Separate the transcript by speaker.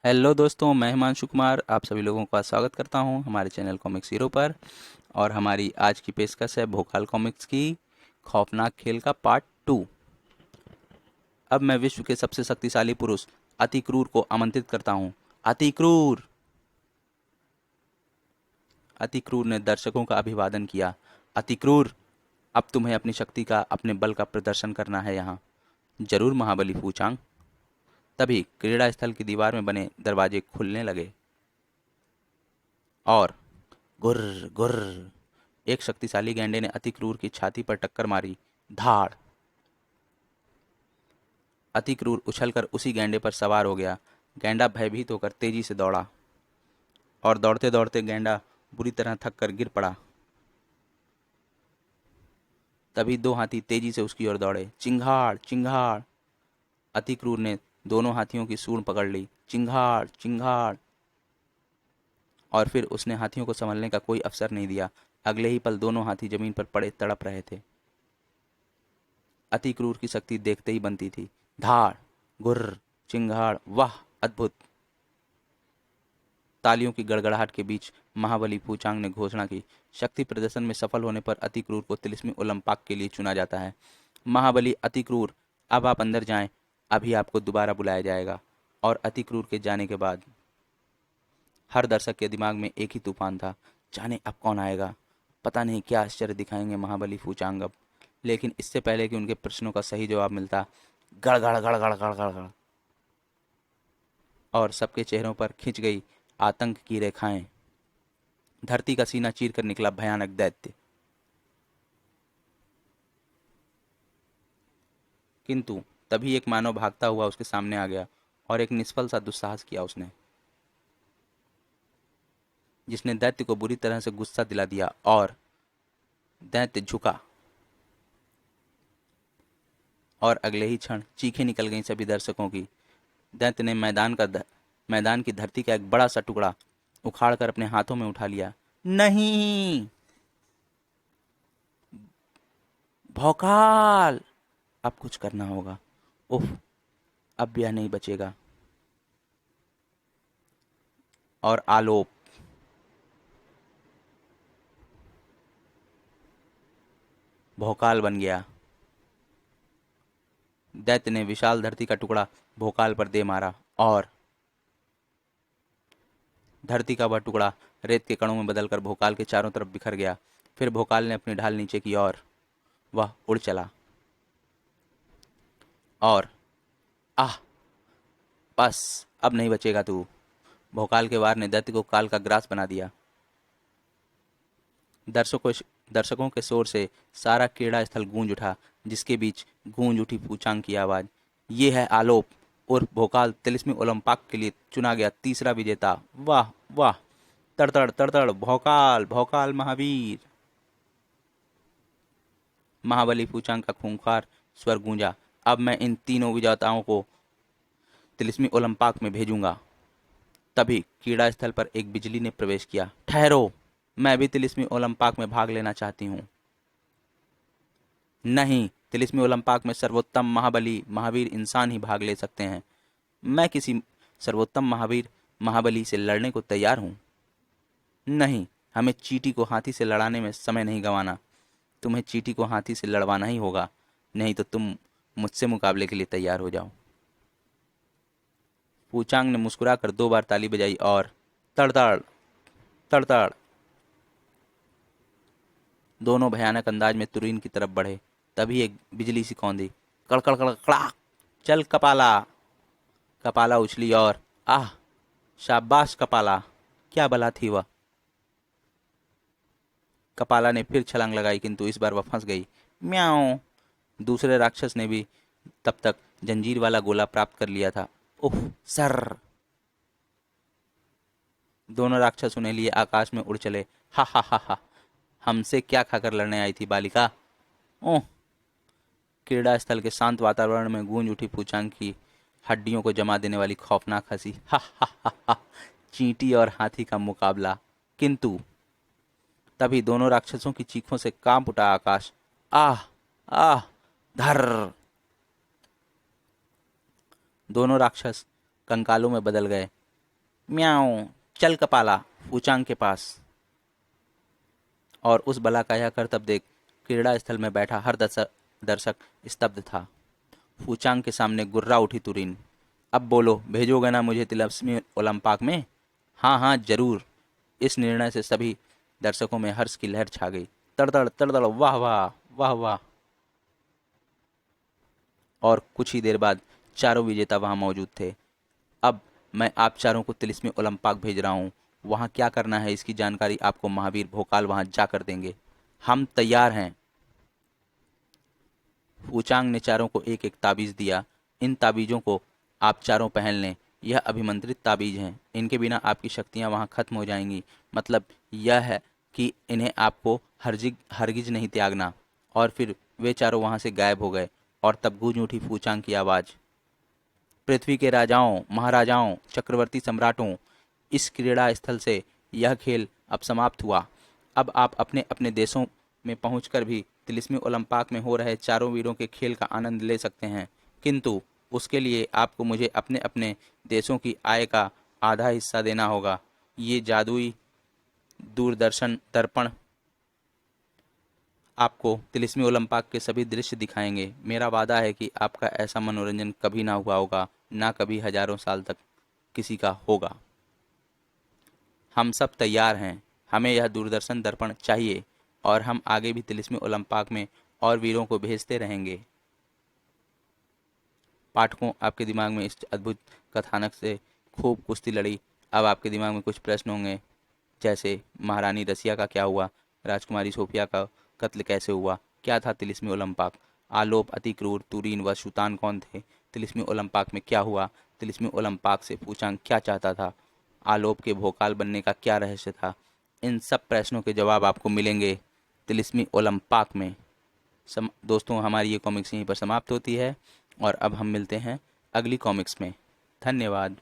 Speaker 1: Hello दोस्तों, मैं हिमांशु कुमार आप सभी लोगों का स्वागत करता हूं हमारे चैनल कॉमिक्स हीरो पर। और हमारी आज की पेशकश है भोकाल कॉमिक्स की खौफनाक खेल का पार्ट 2। अब मैं विश्व के सबसे शक्तिशाली पुरुष अति क्रूर को आमंत्रित करता हूं। अति क्रूर। अति क्रूर ने दर्शकों का अभिवादन किया। अति क्रूर, अब तुम्हें अपनी शक्ति का, अपने बल का प्रदर्शन करना है यहाँ। जरूर महाबली फूचांग। तभी क्रीड़ा स्थल की दीवार में बने दरवाजे खुलने लगे और गुर्र गुर्र, एक शक्तिशाली गैंडे ने अति क्रूर की छाती पर टक्कर मारी। धाड़। अति क्रूर उछलकर उसी गैंडे पर सवार हो गया। गैंडा भयभीत होकर तेजी से दौड़ा और दौड़ते दौड़ते गैंडा बुरी तरह थक कर गिर पड़ा। तभी दो हाथी तेजी से उसकी ओर दौड़े। चिंगाड़ चिंगाड़। अति क्रूर ने दोनों हाथियों की सूंड पकड़ ली। चिंगाड़ चिंगाड़। और फिर उसने हाथियों को संभलने का कोई अवसर नहीं दिया। अगले ही पल दोनों हाथी जमीन पर पड़े तड़प रहे थे। अति क्रूर की शक्ति देखते ही बनती थी। धाड़, गुर्र, चिंगाड़। वाह, अद्भुत। तालियों की गड़गड़ाहट के बीच महाबली फूचांग ने घोषणा की, शक्ति प्रदर्शन में सफल होने पर अति क्रूर को तिलिस्मी ओलंपाक के लिए चुना जाता है। महाबली अति क्रूर, अब आप अंदर जाएं, अभी आपको दोबारा बुलाया जाएगा। और अति क्रूर के जाने के बाद हर दर्शक के दिमाग में एक ही तूफान था। जाने अब कौन आएगा, पता नहीं क्या आश्चर्य दिखाएंगे महाबली फूचांग अब। लेकिन इससे पहले कि उनके प्रश्नों का सही जवाब मिलता, गड़ गड़ गड़ गड़ गड़ गड़ गड़, और सबके चेहरों पर खिंच गई आतंक की रेखाएं। धरती का सीना चीर कर निकला भयानक दैत्य। किंतु तभी एक मानव भागता हुआ उसके सामने आ गया और एक निष्फल सा दुस्साहस किया उसने, जिसने दैत्य को बुरी तरह से गुस्सा दिला दिया। और दैत्य झुका और अगले ही क्षण चीखें निकल गईं सभी दर्शकों की। दैत्य ने मैदान की धरती का एक बड़ा सा टुकड़ा उखाड़कर अपने हाथों में उठा लिया। नहीं, भौकाल, अब कुछ करना होगा। उफ, अब यह नहीं बचेगा। और आलोप। भौकाल बन गया। दैत्य ने विशाल धरती का टुकड़ा भोकाल पर दे मारा और धरती का वह टुकड़ा रेत के कणों में बदलकर भोकाल के चारों तरफ बिखर गया। फिर भोकाल ने अपनी ढाल नीचे की और वह उड़ चला। और आह, बस, अब नहीं बचेगा तू। भोकाल के वार ने दैत्य को काल का ग्रास बना दिया। दर्शकों दर्शकों के शोर से सारा क्रीड़ा स्थल गूंज उठा, जिसके बीच गूंज उठी फूचांग की आवाज। ये है आलोप उर्फ भोकाल, तिलिस्मी ओलंपाक के लिए चुना गया तीसरा विजेता। वाह वाह, तड़तड़ तड़तड़, भौकाल भौकाल महावीर। महाबली फूचांग का खूंखार स्वर गूंजा। अब मैं इन तीनों विजेताओं को तिलिस्मी ओलंपाक में भेजूंगा। तभी क्रीड़ा स्थल पर एक बिजली ने प्रवेश किया। ठहरो, मैं भी तिलिस्मी ओलंपाक में भाग लेना चाहती हूँ। नहीं, तिलिस्मी ओलंपाक में सर्वोत्तम महाबली महावीर इंसान ही भाग ले सकते हैं। मैं किसी सर्वोत्तम महावीर महाबली से लड़ने को तैयार हूँ। नहीं, हमें चींटी को हाथी से लड़ाने में समय नहीं गंवाना। तुम्हें चींटी को हाथी से लड़वाना ही होगा, नहीं तो तुम मुझसे मुकाबले के लिए तैयार हो जाओ। पूचांग ने मुस्कुराकर 2 बार ताली बजाई और तड़तड़ तड़तड़, दोनों भयानक अंदाज में तुरीन की तरफ बढ़े। तभी एक बिजली सी कौंधी। कड़कड़ कड़कड़ाक। चल कपाला। कपाला उछली और आह, शाबाश कपाला, क्या बला थी वह। कपाला ने फिर छलांग लगाई, किंतु इस बार वह फंस गई। म्याऊं। दूसरे राक्षस ने भी तब तक जंजीर वाला गोला प्राप्त कर लिया था। उफ, सर। दोनों राक्षस उन्हें लिए आकाश में उड़ चले। हा हा हा हा, हमसे क्या खाकर लड़ने आई थी बालिका। ओह। क्रीड़ा स्थल के शांत वातावरण में गूंज उठी फूचांग की हड्डियों को जमा देने वाली खौफनाक हंसी। हा हा हा हा, चींटी और हाथी का मुकाबला। किंतु तभी दोनों राक्षसों की चीखों से कांप उठा आकाश। आह, आह, धर। दोनों राक्षस कंकालों में बदल गए। म्याऊं, चल कपाला फूचांग के पास। और उस बला का यह करतब देख क्रीड़ा स्थल में बैठा हर दर्शक दर्शक स्तब्ध था। फूचांग के सामने गुर्रा उठी तुरीन। अब बोलो, भेजोगे ना मुझे तिलिस्मी ओलंपाक में? हाँ हाँ जरूर। इस निर्णय से सभी दर्शकों में हर्ष की लहर छा गई। तड़तड़ तड़तड़, वाह वाह, वाह वाह। और कुछ ही देर बाद चारों विजेता वहां मौजूद थे। अब मैं आप चारों को तिलिस्मी ओलंपाक भेज रहा हूँ। वहां क्या करना है इसकी जानकारी आपको महावीर भोकाल वहां जाकर देंगे। हम तैयार हैं। फूचांग ने चारों को एक एक ताबीज दिया। इन ताबीजों को आप चारों पहन लें। यह अभिमंत्रित ताबीज हैं। इनके बिना आपकी शक्तियां वहां खत्म हो जाएंगी। मतलब यह है कि इन्हें आपको हरगिज नहीं त्यागना। और फिर वे चारों वहां से गायब हो गए। और तब गूंज उठी फूचांग की आवाज। पृथ्वी के राजाओं, महाराजाओं, चक्रवर्ती सम्राटों, इस क्रीड़ा स्थल से यह खेल अब समाप्त हुआ। अब आप अपने अपने देशों में पहुंचकर भी तिलिस्मी ओलंपाक में हो रहे चारों वीरों के खेल का आनंद ले सकते हैं। किंतु उसके लिए आपको मुझे अपने अपने देशों की आय का आधा हिस्सा देना होगा। ये जादुई दूरदर्शन दर्पण आपको तिलिस्मी ओलंपाक के सभी दृश्य दिखाएंगे। मेरा वादा है कि आपका ऐसा मनोरंजन कभी ना हुआ होगा, ना कभी हजारों साल तक किसी का होगा। हम सब तैयार हैं। हमें यह दूरदर्शन दर्पण चाहिए। और हम आगे भी तिलिस्मी ओलंपाक में और वीरों को भेजते रहेंगे। पाठकों, आपके दिमाग में इस अद्भुत कथानक से खूब कुश्ती लड़ी। अब आपके दिमाग में कुछ प्रश्न होंगे, जैसे महारानी रसिया का क्या हुआ, राजकुमारी सोफिया का कत्ल कैसे हुआ, क्या था तिलिस्मी ओलंपाक, आलोप, अति क्रूर, तुरीन व सुल्तान कौन थे, तिलिस्मी ओलंपाक में क्या हुआ, तिलिस्मी ओलंपाक से फूचांग क्या चाहता था, आलोप के भोकाल बनने का क्या रहस्य था। इन सब प्रश्नों के जवाब आपको मिलेंगे तिलिस्मी ओलंपाक में। दोस्तों, हमारी ये कॉमिक्स यहीं पर समाप्त होती है और अब हम मिलते हैं अगली कॉमिक्स में। धन्यवाद।